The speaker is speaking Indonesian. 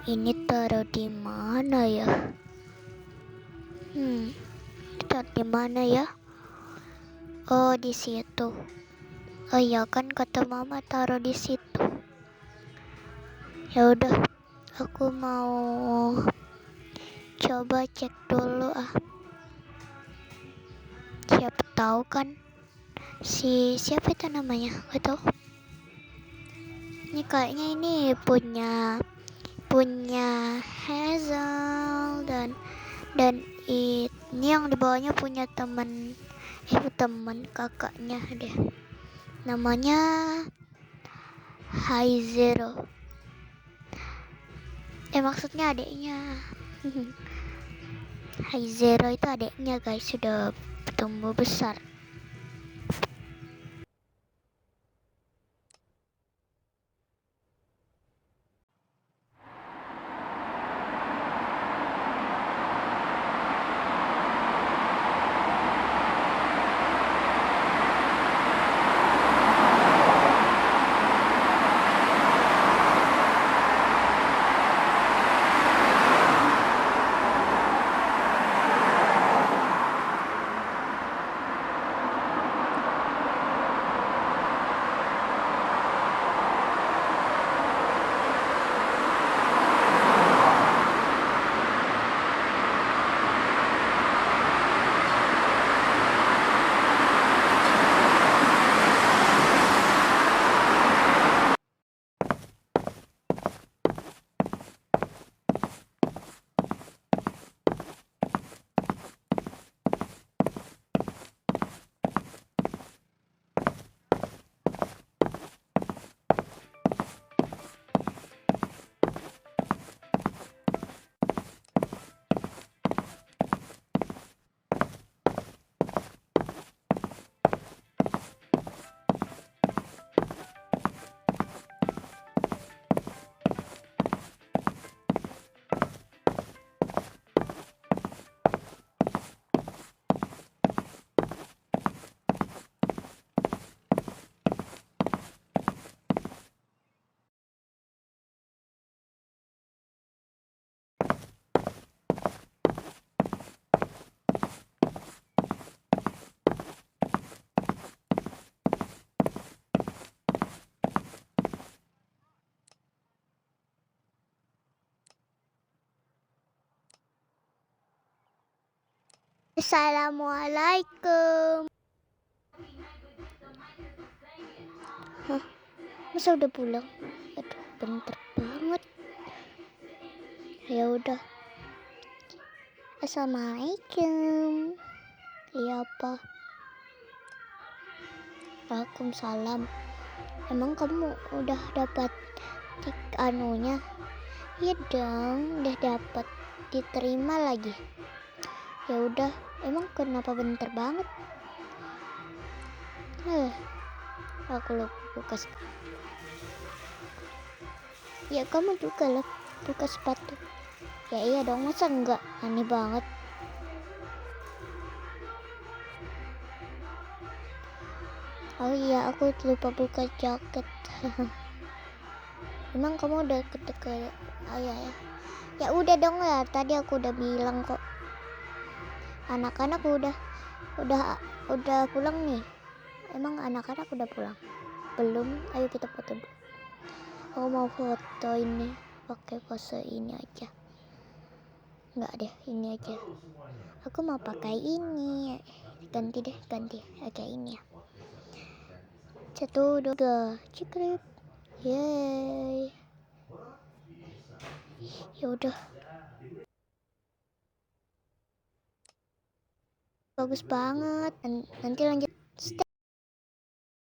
Ini taruh di mana ya? Taruh di mana ya? Oh, di situ. Oh iya kan kata mama taruh di situ. Ya udah, aku mau coba cek dulu ah. Siapa tahu kan siapa itu namanya? Gak tahu. Ini kayaknya ini punya Hazel dan ini yang di bawahnya punya teman kakaknya deh. Namanya Hai Zero. Maksudnya adiknya. Hai Zero itu adiknya guys, sudah tumbuh besar. Assalamualaikum. Hah, masa udah pulang? Aduh, bentar banget. Ya udah. Assalamualaikum. Iya apa? Waalaikumsalam. Emang kamu udah dapat anunya? Iya dong, udah dapat, diterima lagi. Ya udah, emang kenapa bentar banget? Aku lupa buka sepatu. Ya kamu juga lah buka sepatu. Ya iya dong, masa enggak? Aneh banget. Oh iya, aku lupa buka jaket. Emang kamu udah ke ayah ya? Ya udah dong ya, tadi aku udah bilang kok. Anak-anak udah pulang nih. Emang anak-anak udah pulang? Belum. Ayo kita foto dulu. Aku mau foto ini pakai pose ini aja. Enggak deh, ini aja. Aku mau pakai ini. Ganti pakai ini ya. 1, 2, 3. Cikrip. Yeay. Ya udah. Bagus banget. Nanti lanjut.